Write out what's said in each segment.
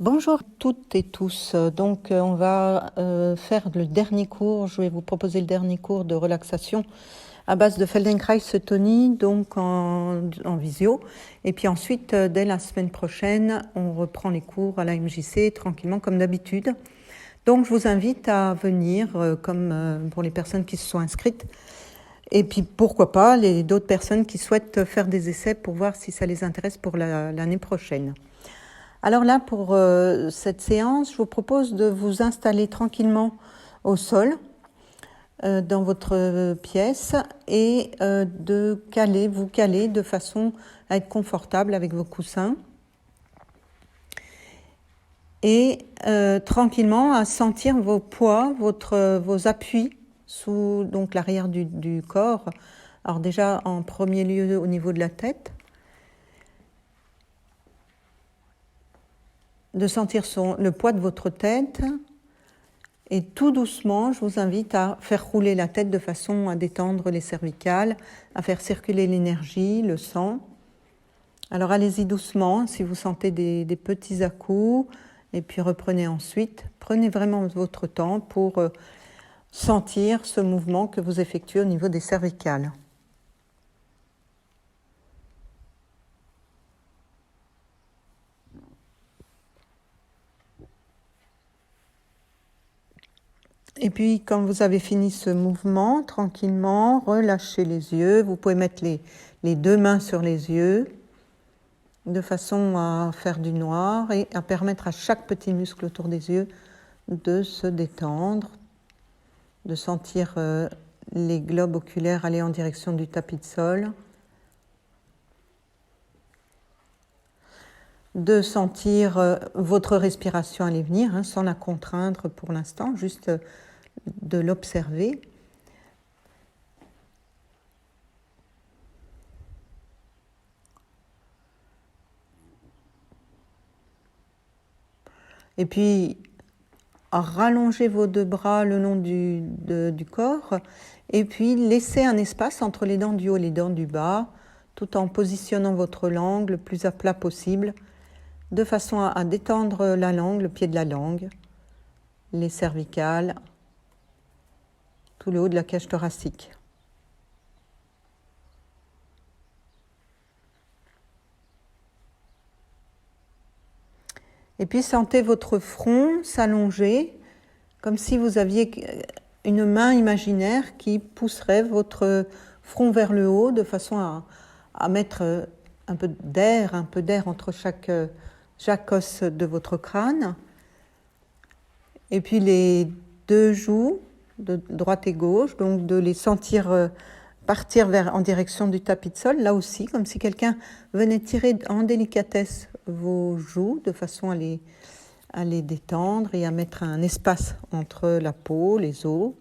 Bonjour à toutes et tous. Donc, on va faire le dernier cours. Je vais vous proposer le dernier cours de relaxation à base de Feldenkrais Tony, donc en visio. Et puis ensuite, dès la semaine prochaine, on reprend les cours à la MJC tranquillement comme d'habitude. Donc, je vous invite à venir, comme pour les personnes qui se sont inscrites. Et puis, pourquoi pas, d'autres personnes qui souhaitent faire des essais pour voir si ça les intéresse pour l'année prochaine. Alors là, pour cette séance, je vous propose de vous installer tranquillement au sol dans votre pièce et de vous caler de façon à être confortable avec vos coussins et tranquillement à sentir vos poids, vos appuis sous donc l'arrière du corps. Alors déjà en premier lieu au niveau de la tête. De sentir le poids de votre tête et tout doucement, je vous invite à faire rouler la tête de façon à détendre les cervicales, à faire circuler l'énergie, le sang. Alors allez-y doucement si vous sentez des petits à-coups et puis reprenez ensuite. Prenez vraiment votre temps pour sentir ce mouvement que vous effectuez au niveau des cervicales. Et puis, quand vous avez fini ce mouvement, tranquillement, relâchez les yeux. Vous pouvez mettre les deux mains sur les yeux, de façon à faire du noir et à permettre à chaque petit muscle autour des yeux de se détendre, de sentir les globes oculaires aller en direction du tapis de sol, de sentir votre respiration aller venir, sans la contraindre pour l'instant, juste de l'observer. Et puis, rallongez vos deux bras le long du corps et puis laissez un espace entre les dents du haut et les dents du bas, tout en positionnant votre langue le plus à plat possible, de façon à détendre la langue, le pied de la langue, les cervicales, tout le haut de la cage thoracique. Et puis sentez votre front s'allonger, comme si vous aviez une main imaginaire qui pousserait votre front vers le haut, de façon à mettre un peu d'air entre chaque os de votre crâne. Et puis les deux joues, de droite et gauche, donc de les sentir partir en direction du tapis de sol, là aussi, comme si quelqu'un venait tirer en délicatesse vos joues, de façon à les détendre et à mettre un espace entre la peau, les os.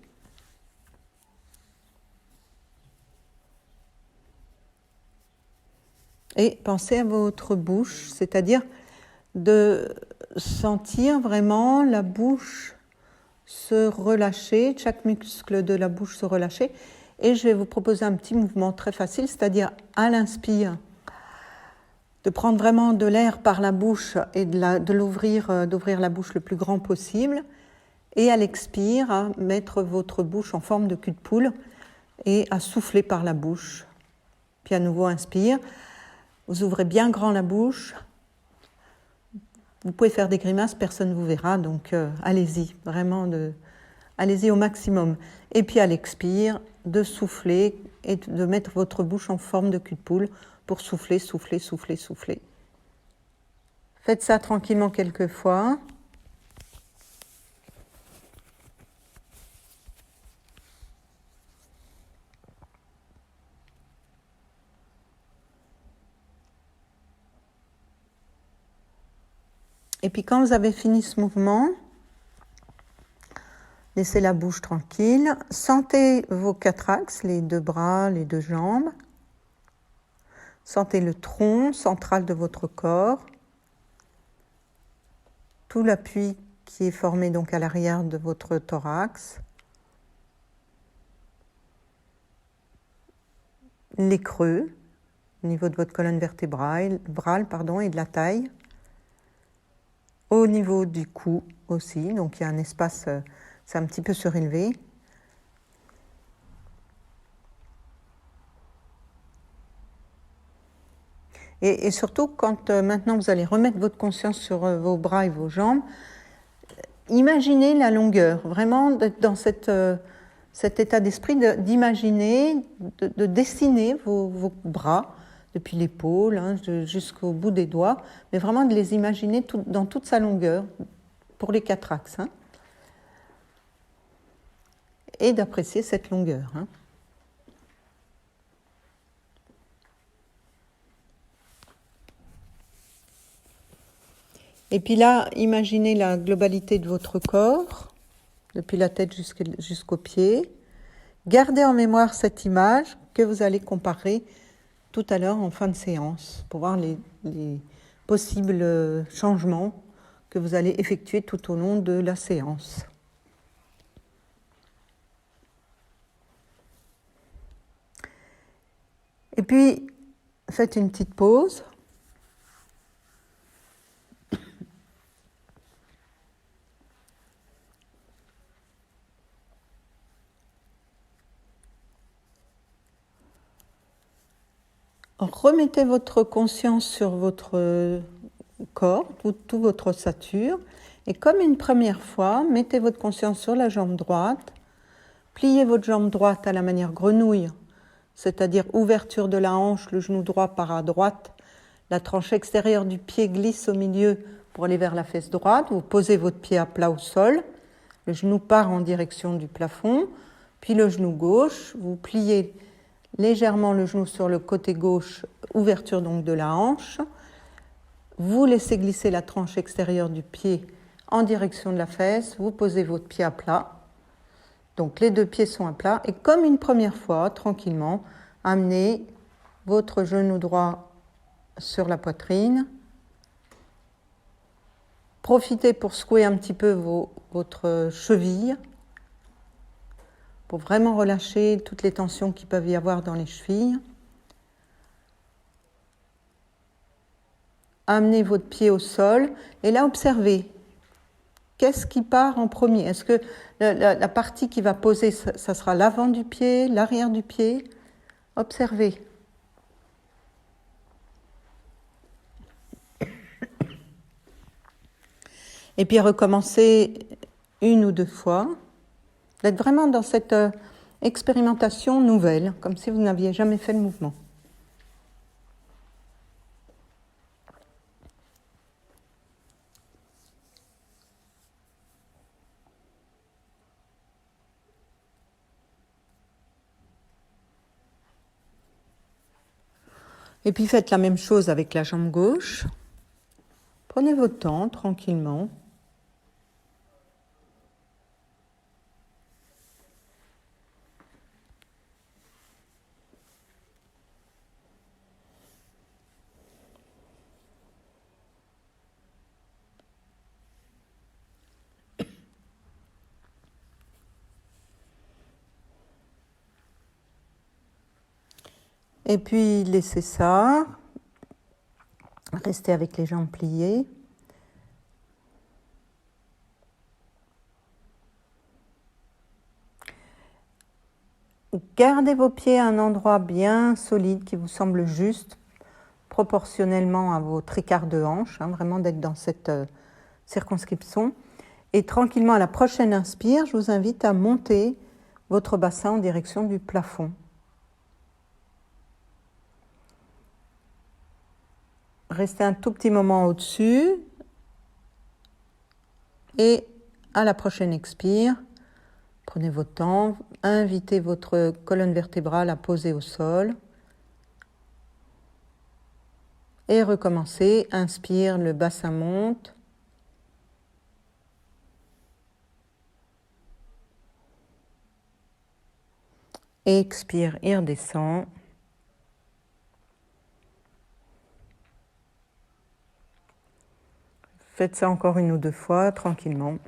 Et pensez à votre bouche, c'est-à-dire de sentir vraiment la bouche se relâcher, chaque muscle de la bouche se relâcher. Et je vais vous proposer un petit mouvement très facile, c'est-à-dire à l'inspire, de prendre vraiment de l'air par la bouche et d'ouvrir la bouche le plus grand possible. Et à l'expire, à mettre votre bouche en forme de cul de poule et à souffler par la bouche. Puis à nouveau, inspire. Vous ouvrez bien grand la bouche. Vous pouvez faire des grimaces, personne ne vous verra, donc allez-y, vraiment, allez-y au maximum. Et puis à l'expire, de souffler et de mettre votre bouche en forme de cul de poule pour souffler, souffler, souffler, souffler. Faites ça tranquillement quelques fois. Et puis quand vous avez fini ce mouvement, laissez la bouche tranquille. Sentez vos quatre axes, les deux bras, les deux jambes. Sentez le tronc central de votre corps. Tout l'appui qui est formé donc à l'arrière de votre thorax. Les creux au niveau de votre colonne vertébrale et de la taille. au niveau du cou aussi, donc il y a un espace, c'est un petit peu surélevé. Et surtout, quand maintenant vous allez remettre votre conscience sur vos bras et vos jambes, imaginez la longueur, vraiment d'être dans cet état d'esprit d'imaginer, de dessiner vos bras, depuis l'épaule jusqu'au bout des doigts, mais vraiment de les imaginer dans toute sa longueur, pour les 4 axes. Et d'apprécier cette longueur. Et puis là, imaginez la globalité de votre corps, depuis la tête jusqu'aux pieds. Gardez en mémoire cette image que vous allez comparer tout à l'heure en fin de séance pour voir les possibles changements que vous allez effectuer tout au long de la séance. Et puis, faites une petite pause. Remettez votre conscience sur votre corps, toute votre ossature, et comme une première fois, mettez votre conscience sur la jambe droite, pliez votre jambe droite à la manière grenouille, c'est-à-dire ouverture de la hanche, le genou droit part à droite, la tranche extérieure du pied glisse au milieu pour aller vers la fesse droite, vous posez votre pied à plat au sol, le genou part en direction du plafond, puis le genou gauche, vous pliez légèrement le genou sur le côté gauche, ouverture donc de la hanche. Vous laissez glisser la tranche extérieure du pied en direction de la fesse. Vous posez votre pied à plat. Donc les 2 pieds sont à plat. Et comme une première fois, tranquillement, amenez votre genou droit sur la poitrine. Profitez pour secouer un petit peu votre cheville, pour vraiment relâcher toutes les tensions qu'il peuvent y avoir dans les chevilles. Amenez votre pied au sol et là observez. Qu'est-ce qui part en premier? Est-ce que la partie qui va poser, ça sera l'avant du pied, l'arrière du pied? Observez. Et puis recommencez 1 ou 2 fois. D'être vraiment dans cette expérimentation nouvelle, comme si vous n'aviez jamais fait le mouvement. Et puis faites la même chose avec la jambe gauche. Prenez votre temps, tranquillement. Et puis laissez ça. Restez avec les jambes pliées. Gardez vos pieds à un endroit bien solide qui vous semble juste, proportionnellement à votre écart de hanche, vraiment d'être dans cette circonscription. Et tranquillement, à la prochaine inspire, je vous invite à monter votre bassin en direction du plafond. Restez un tout petit moment au-dessus et à la prochaine expire, prenez votre temps, invitez votre colonne vertébrale à poser au sol et recommencez. Inspire, le bassin monte. Expire, il redescend. Faites ça encore 1 ou 2 fois, tranquillement.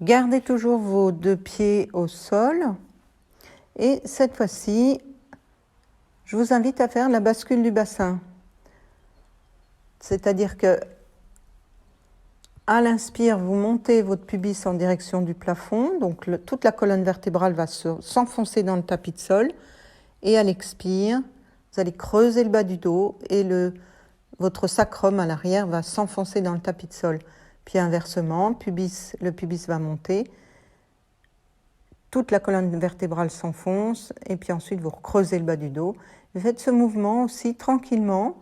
Gardez toujours vos 2 pieds au sol. Et cette fois-ci, je vous invite à faire la bascule du bassin. C'est-à-dire que à l'inspire, vous montez votre pubis en direction du plafond, donc toute la colonne vertébrale va s'enfoncer dans le tapis de sol. Et à l'expire, vous allez creuser le bas du dos et votre sacrum à l'arrière va s'enfoncer dans le tapis de sol. Puis inversement, le pubis va monter, toute la colonne vertébrale s'enfonce et puis ensuite vous creusez le bas du dos. Vous faites ce mouvement aussi tranquillement,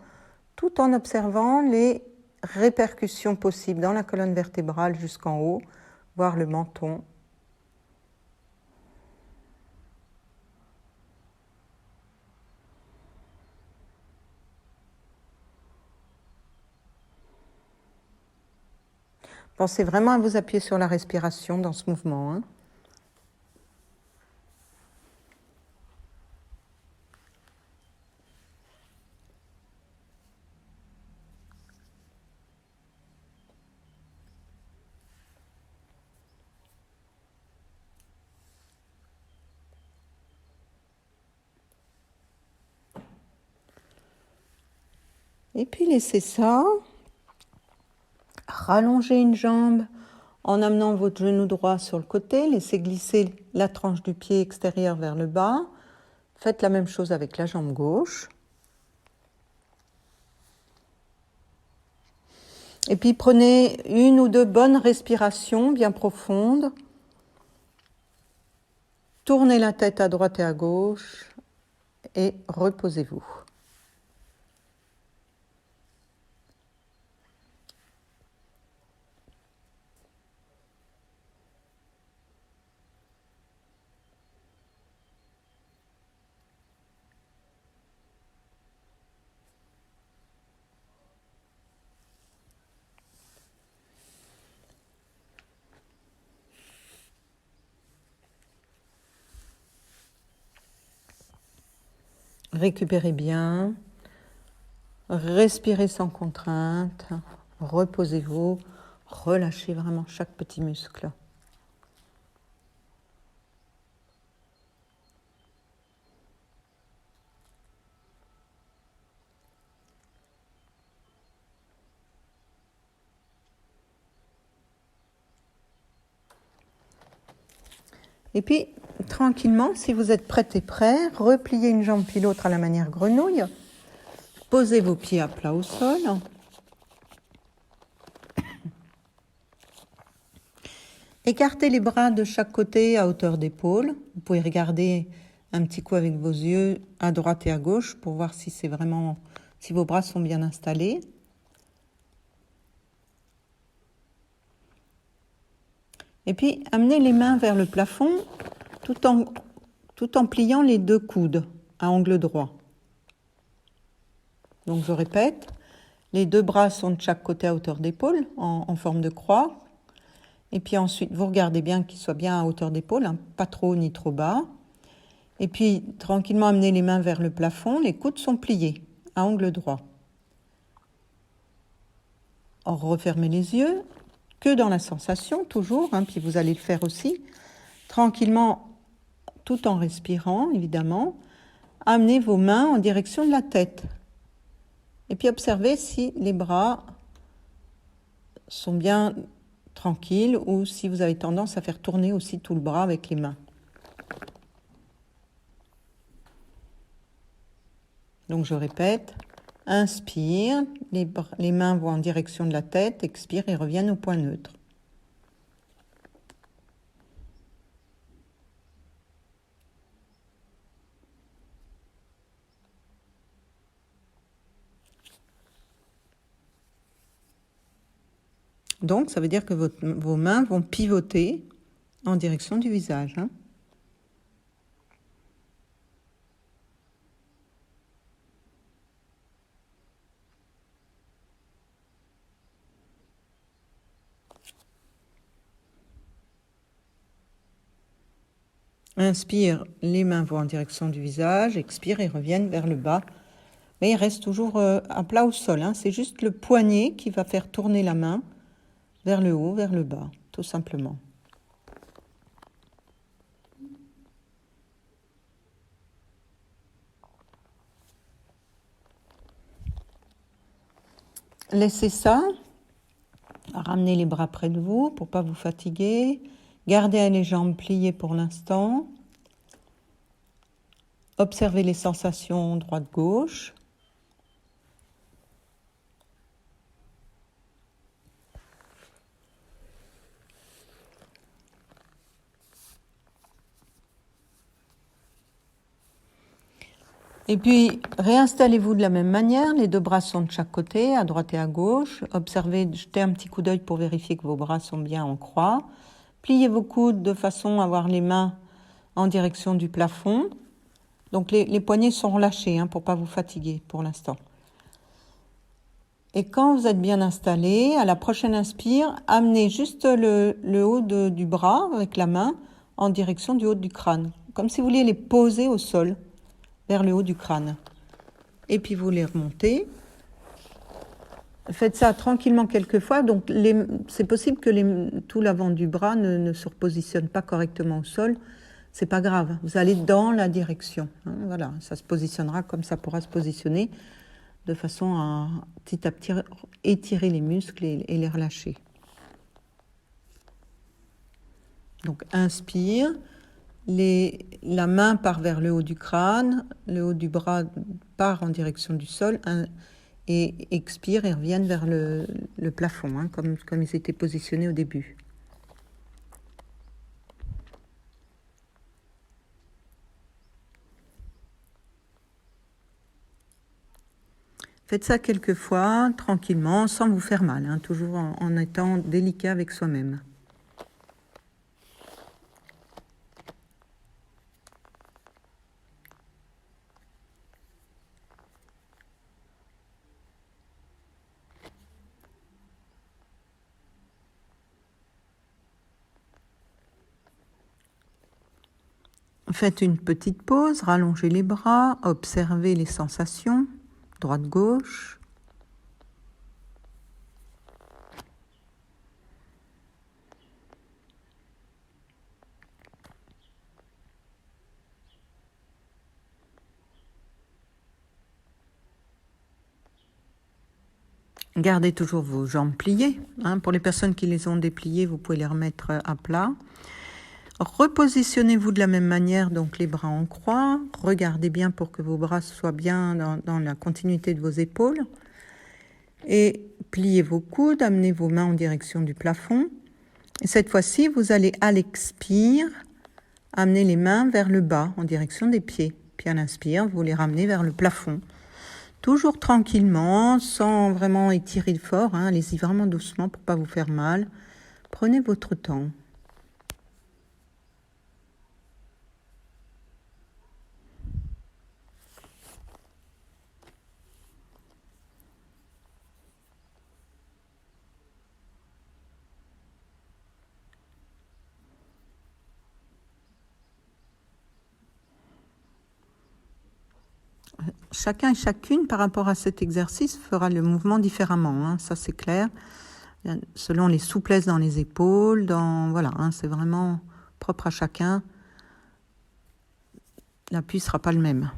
tout en observant les répercussions possibles dans la colonne vertébrale jusqu'en haut, voire le menton. Pensez vraiment à vous appuyer sur la respiration dans ce mouvement, hein. Et puis laissez ça. Rallongez une jambe en amenant votre genou droit sur le côté. Laissez glisser la tranche du pied extérieur vers le bas. Faites la même chose avec la jambe gauche. Et puis prenez 1 ou 2 bonnes respirations bien profondes. Tournez la tête à droite et à gauche et reposez-vous. Récupérez bien, respirez sans contrainte, reposez-vous, relâchez vraiment chaque petit muscle. Et puis, tranquillement, si vous êtes prête et prêt, repliez une jambe puis l'autre à la manière grenouille. Posez vos pieds à plat au sol. Écartez les bras de chaque côté à hauteur d'épaule. Vous pouvez regarder un petit coup avec vos yeux à droite et à gauche pour voir si vos bras sont bien installés. Et puis, amenez les mains vers le plafond tout en pliant les 2 coudes à angle droit. Donc, je répète, les 2 bras sont de chaque côté à hauteur d'épaule, en forme de croix. Et puis ensuite, vous regardez bien qu'ils soient bien à hauteur d'épaule, hein, pas trop ni trop bas. Et puis, tranquillement, amenez les mains vers le plafond. Les coudes sont pliés à angle droit. Refermez les yeux. Que dans la sensation, toujours, hein, puis vous allez le faire aussi, tranquillement, tout en respirant, évidemment, amenez vos mains en direction de la tête. Et puis observez si les bras sont bien tranquilles ou si vous avez tendance à faire tourner aussi tout le bras avec les mains. Donc je répète, inspire, les mains vont en direction de la tête, expire et reviennent au point neutre. Donc ça veut dire que vos mains vont pivoter en direction du visage, hein. Inspire, les mains vont en direction du visage, expire et reviennent vers le bas. Mais il reste toujours à plat au sol, hein. C'est juste le poignet qui va faire tourner la main vers le haut, vers le bas, tout simplement. laissez ça. Ramenez les bras près de vous pour ne pas vous fatiguer. Gardez les jambes pliées pour l'instant. Observez les sensations droite-gauche. Et puis, réinstallez-vous de la même manière. Les deux bras sont de chaque côté, à droite et à gauche. Observez, jetez un petit coup d'œil pour vérifier que vos bras sont bien en croix. Pliez vos coudes de façon à avoir les mains en direction du plafond. Donc, les poignets sont relâchés pour ne pas vous fatiguer pour l'instant. Et quand vous êtes bien installé, à la prochaine inspire, amenez juste le haut du bras avec la main en direction du haut du crâne. Comme si vous vouliez les poser au sol, vers le haut du crâne. Et puis vous les remontez. Faites ça tranquillement quelques fois. Donc c'est possible que tout l'avant du bras ne se repositionne pas correctement au sol. C'est pas grave. Vous allez dans la direction. Voilà, ça se positionnera comme ça pourra se positionner, de façon à petit étirer les muscles et les relâcher. Donc inspire. La main part vers le haut du crâne, le haut du bras part en direction du sol et expire et reviennent vers le plafond, comme ils étaient positionnés au début. Faites ça quelques fois, tranquillement, sans vous faire mal, toujours en étant délicat avec soi-même. Faites une petite pause, rallongez les bras, observez les sensations, droite-gauche. Gardez toujours vos jambes pliées. Pour les personnes qui les ont dépliées, vous pouvez les remettre à plat. Repositionnez-vous de la même manière, donc les bras en croix. Regardez bien pour que vos bras soient bien dans la continuité de vos épaules. Et pliez vos coudes, amenez vos mains en direction du plafond. Et cette fois-ci, vous allez à l'expire, amener les mains vers le bas, en direction des pieds. Puis à l'inspire, vous les ramenez vers le plafond. Toujours tranquillement, sans vraiment étirer fort. Allez-y vraiment doucement pour ne pas vous faire mal. Prenez votre temps. Chacun et chacune, par rapport à cet exercice, fera le mouvement différemment. Ça, c'est clair. Selon les souplesses dans les épaules, c'est vraiment propre à chacun. L'appui ne sera pas le même.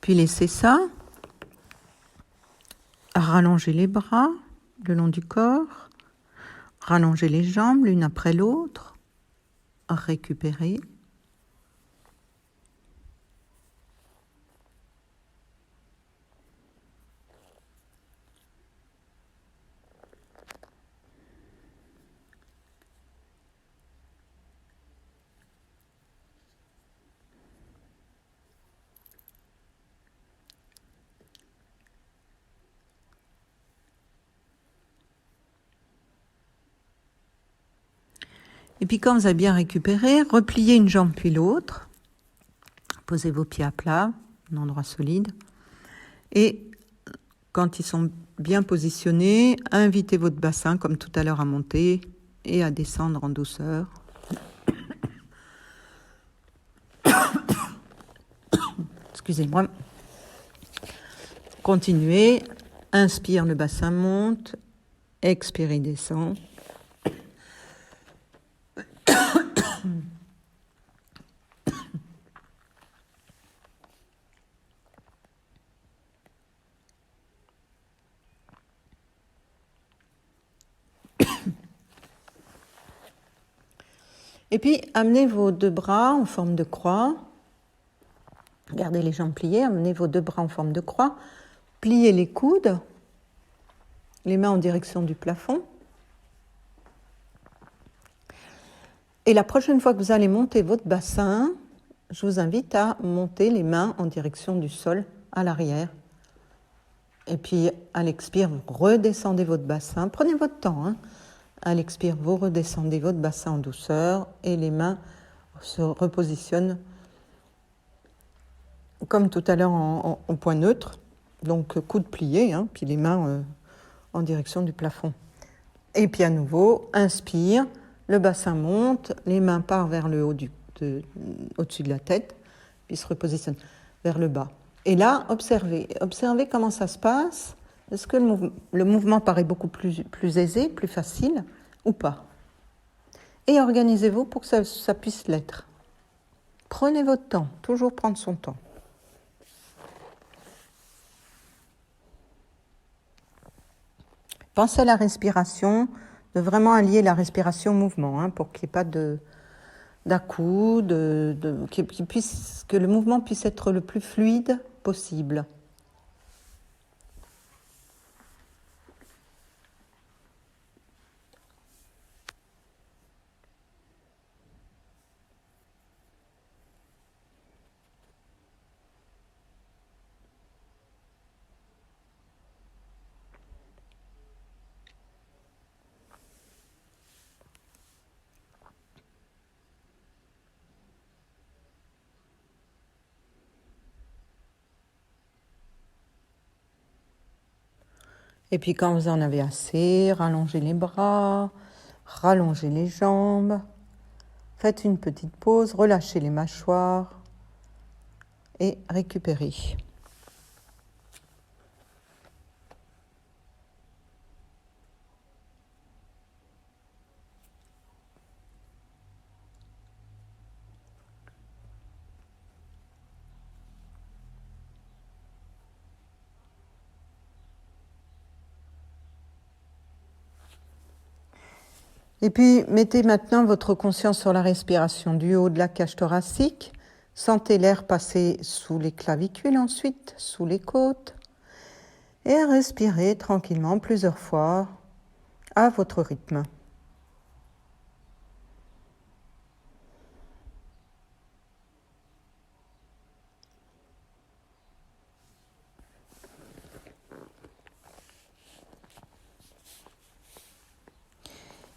Puis laissez ça. Rallongez les bras le long du corps. Rallongez les jambes l'une après l'autre. Récupérez. Et puis quand vous avez bien récupéré, repliez une jambe puis l'autre. Posez vos pieds à plat, un endroit solide. Et quand ils sont bien positionnés, invitez votre bassin, comme tout à l'heure, à monter et à descendre en douceur. Excusez-moi. Continuez. Inspire, le bassin monte. Expire, descend. Et puis, amenez vos deux bras en forme de croix. Gardez les jambes pliées, amenez vos deux bras en forme de croix. Pliez les coudes, les mains en direction du plafond. Et la prochaine fois que vous allez monter votre bassin, je vous invite à monter les mains en direction du sol à l'arrière. Et puis, à l'expire, vous redescendez votre bassin. Prenez votre temps. À l'expire, vous redescendez votre bassin en douceur et les mains se repositionnent comme tout à l'heure en point neutre. Donc, coudes pliés, puis les mains en direction du plafond. Et puis, à nouveau, inspire. Le bassin monte, les mains partent vers le haut au-dessus de la tête, puis se repositionnent vers le bas. Et là, observez comment ça se passe. Est-ce que le mouvement paraît beaucoup plus aisé, plus facile ou pas? Et organisez-vous pour que ça puisse l'être. Prenez votre temps, toujours prendre son temps. Pensez à la respiration, de vraiment allier la respiration au mouvement, pour qu'il n'y ait pas d'à-coups, que le mouvement puisse être le plus fluide possible. Et puis quand vous en avez assez, rallongez les bras, rallongez les jambes, faites une petite pause, relâchez les mâchoires et récupérez. Et puis, mettez maintenant votre conscience sur la respiration du haut de la cage thoracique. Sentez l'air passer sous les clavicules ensuite, sous les côtes. Et respirez tranquillement plusieurs fois à votre rythme.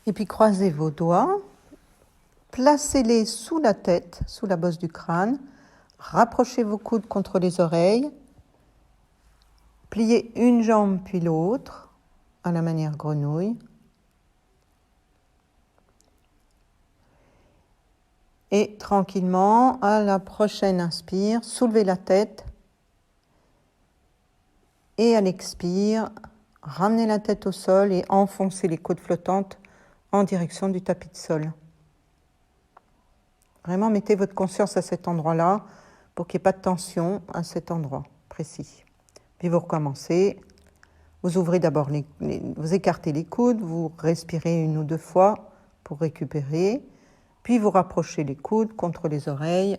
Et puis croisez vos doigts, placez-les sous la tête, sous la bosse du crâne, rapprochez vos coudes contre les oreilles, pliez une jambe puis l'autre à la manière grenouille. Et tranquillement, à la prochaine inspire, soulevez la tête et à l'expire, ramenez la tête au sol et enfoncez les côtes flottantes en direction du tapis de sol. Vraiment, mettez votre conscience à cet endroit-là pour qu'il n'y ait pas de tension à cet endroit précis. Puis vous recommencez. Vous ouvrez d'abord vous écartez les coudes, vous respirez une ou deux fois pour récupérer. Puis vous rapprochez les coudes contre les oreilles.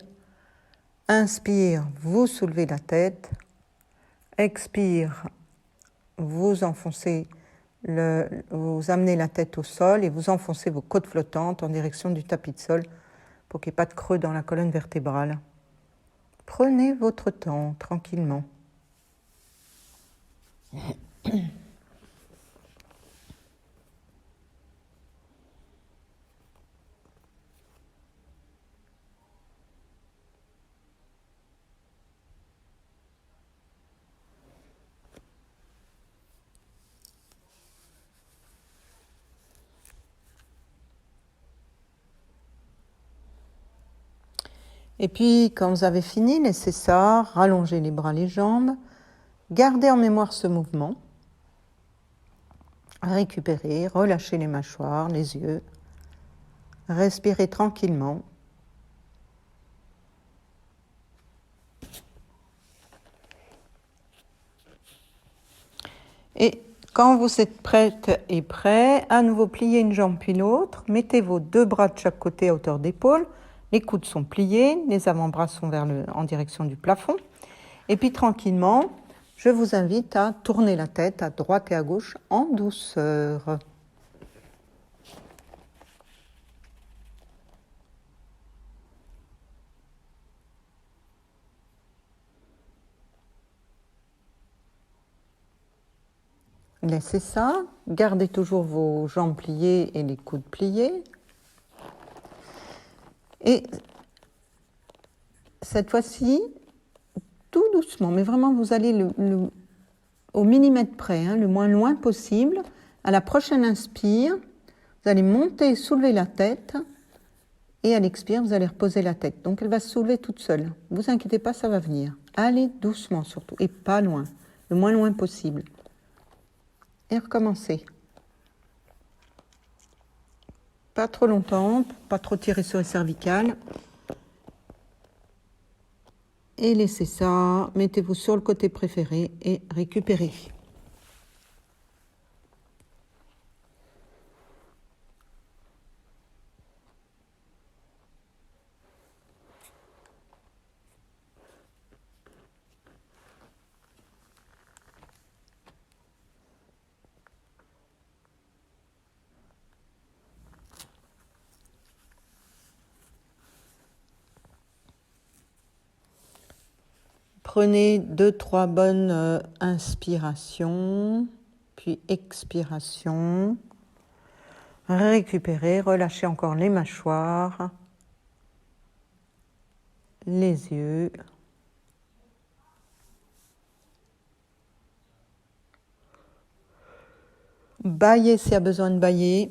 Inspire, vous soulevez la tête. Expire, vous enfoncez vous amenez la tête au sol et vous enfoncez vos côtes flottantes en direction du tapis de sol pour qu'il n'y ait pas de creux dans la colonne vertébrale. Prenez votre temps, tranquillement. Et puis, quand vous avez fini, laissez ça, rallongez les bras, les jambes, gardez en mémoire ce mouvement, récupérez, relâchez les mâchoires, les yeux, respirez tranquillement. Et Quand vous êtes prête et prêt, à nouveau pliez une jambe puis l'autre. Mettez vos 2 bras de chaque côté à hauteur d'épaule. Les coudes sont pliés, les avant-bras sont en direction du plafond. Et puis tranquillement, je vous invite à tourner la tête à droite et à gauche en douceur. Laissez ça, gardez toujours vos jambes pliées et les coudes pliés. Et cette fois-ci, tout doucement, mais vraiment vous allez au millimètre près, le moins loin possible. À la prochaine inspire, vous allez monter, soulever la tête, et à l'expire, vous allez reposer la tête. Donc elle va se soulever toute seule. Ne vous inquiétez pas, ça va venir. Allez doucement surtout, et pas loin, le moins loin possible. Et recommencez. Pas trop longtemps, pas trop tirer sur les cervicales. Et laissez ça, mettez-vous sur le côté préféré et récupérez. Prenez 2-3 bonnes inspirations, puis expiration. Récupérez, relâchez encore les mâchoires, les yeux. Bâillez s'il y a besoin de bâiller.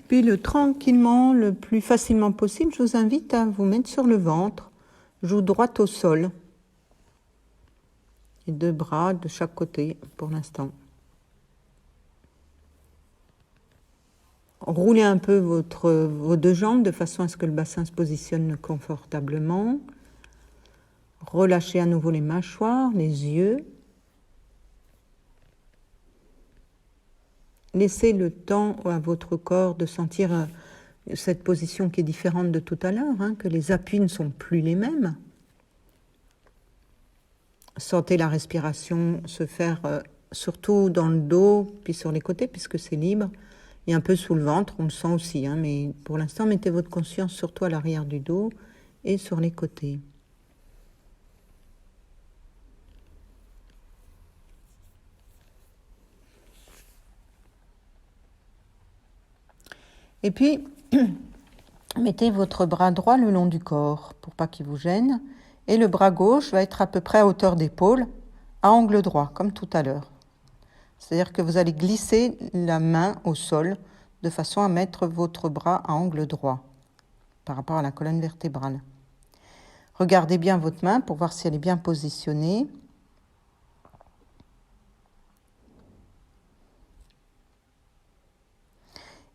Puis tranquillement, le plus facilement possible, je vous invite à vous mettre sur le ventre, joue droite au sol. Et 2 bras de chaque côté pour l'instant. Roulez un peu vos 2 jambes de façon à ce que le bassin se positionne confortablement. Relâchez à nouveau les mâchoires, les yeux. Laissez le temps à votre corps de sentir cette position qui est différente de tout à l'heure, que les appuis ne sont plus les mêmes. Sentez la respiration se faire surtout dans le dos, puis sur les côtés, puisque c'est libre. Et un peu sous le ventre, on le sent aussi. Mais pour l'instant, mettez votre conscience surtout à l'arrière du dos et sur les côtés. Et puis, mettez votre bras droit le long du corps pour pas qu'il vous gêne. Et le bras gauche va être à peu près à hauteur d'épaule, à angle droit, comme tout à l'heure. C'est-à-dire que vous allez glisser la main au sol de façon à mettre votre bras à angle droit par rapport à la colonne vertébrale. Regardez bien votre main pour voir si elle est bien positionnée.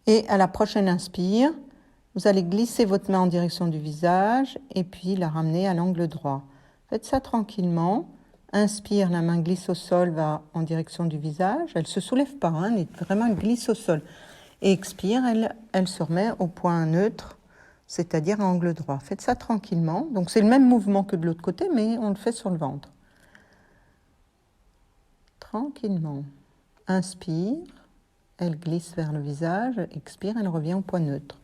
Et à la prochaine inspire, vous allez glisser votre main en direction du visage et puis la ramener à l'angle droit. Faites ça tranquillement. Inspire, la main glisse au sol, va en direction du visage. Elle ne se soulève pas, elle vraiment glisse au sol. Et expire, elle se remet au point neutre, c'est-à-dire à angle droit. Faites ça tranquillement. Donc c'est le même mouvement que de l'autre côté, mais on le fait sur le ventre. Tranquillement. Inspire, elle glisse vers le visage. Expire, elle revient au point neutre.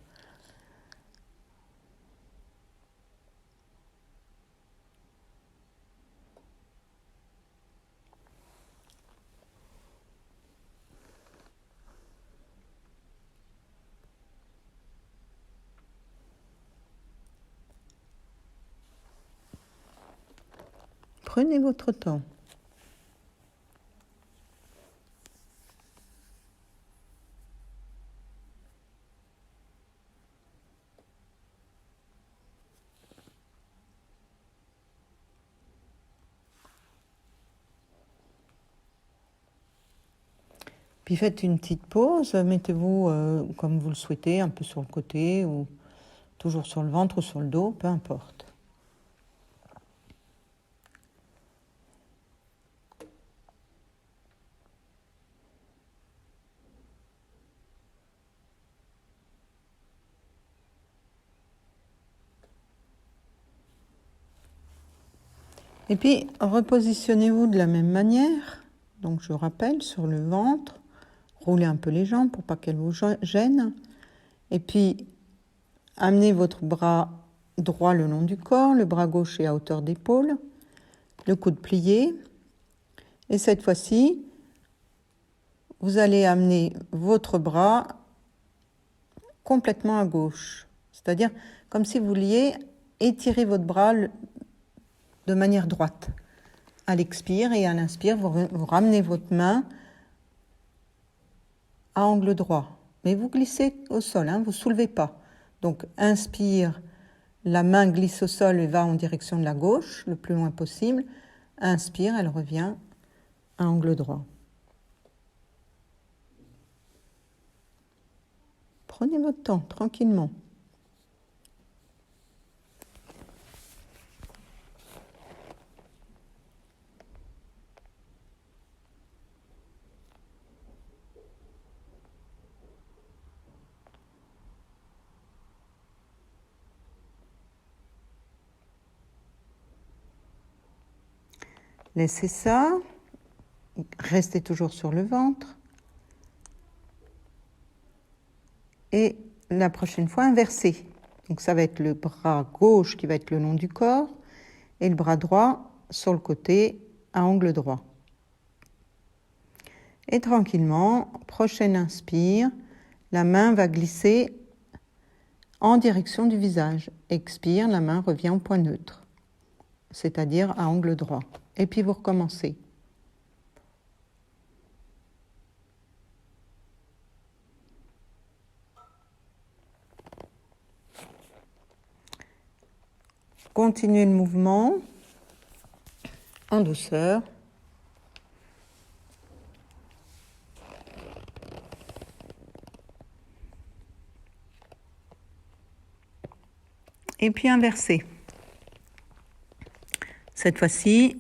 Prenez votre temps. Puis faites une petite pause, mettez-vous comme vous le souhaitez, un peu sur le côté ou toujours sur le ventre ou sur le dos, peu importe. Et puis, repositionnez-vous de la même manière. Donc, je rappelle, sur le ventre, roulez un peu les jambes pour pas qu'elles vous gênent. Et puis, amenez votre bras droit le long du corps, le bras gauche est à hauteur d'épaule, le coude plié. Et cette fois-ci, vous allez amener votre bras complètement à gauche. C'est-à-dire comme si vous vouliez étirer votre bras de manière droite. À l'expire et à l'inspire, vous ramenez votre main à angle droit. Mais vous glissez au sol, vous ne soulevez pas. Donc inspire, la main glisse au sol et va en direction de la gauche, le plus loin possible. Inspire, elle revient à angle droit. Prenez votre temps, tranquillement. Laissez ça, restez toujours sur le ventre. Et la prochaine fois, inversez. Donc ça va être le bras gauche qui va être le long du corps et le bras droit sur le côté à angle droit. Et tranquillement, prochaine inspire, la main va glisser en direction du visage. Expire, la main revient au point neutre, c'est-à-dire à angle droit. Et puis vous recommencez. Continuez le mouvement en douceur. Et puis inversez. Cette fois-ci,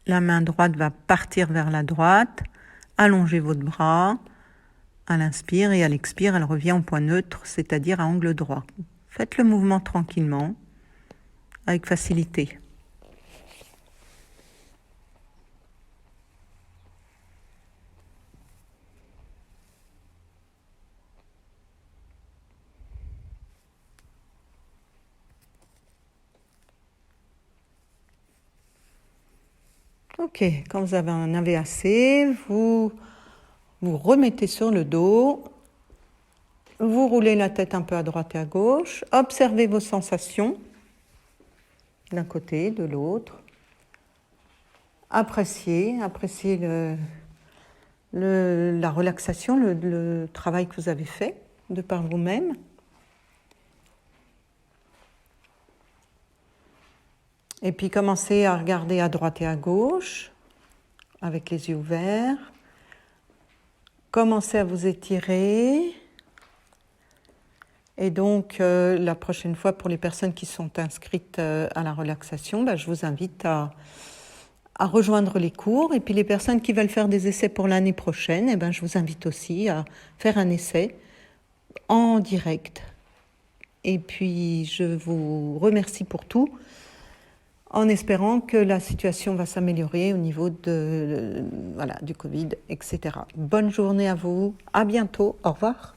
la main droite va partir vers la droite. Allongez votre bras à l'inspire et à l'expire, elle revient au point neutre, c'est-à-dire à angle droit. Faites le mouvement tranquillement, avec facilité. Ok, quand vous en avez assez, vous remettez sur le dos, vous roulez la tête un peu à droite et à gauche, observez vos sensations d'un côté, de l'autre, appréciez la relaxation, le travail que vous avez fait de par vous-même. Et puis commencez à regarder à droite et à gauche, avec les yeux ouverts. Commencez à vous étirer. Et donc, la prochaine fois, pour les personnes qui sont inscrites à la relaxation, je vous invite à rejoindre les cours. Et puis les personnes qui veulent faire des essais pour l'année prochaine, je vous invite aussi à faire un essai en direct. Et puis, je vous remercie pour tout, en espérant que la situation va s'améliorer au niveau du Covid, etc. Bonne journée à vous, à bientôt, au revoir.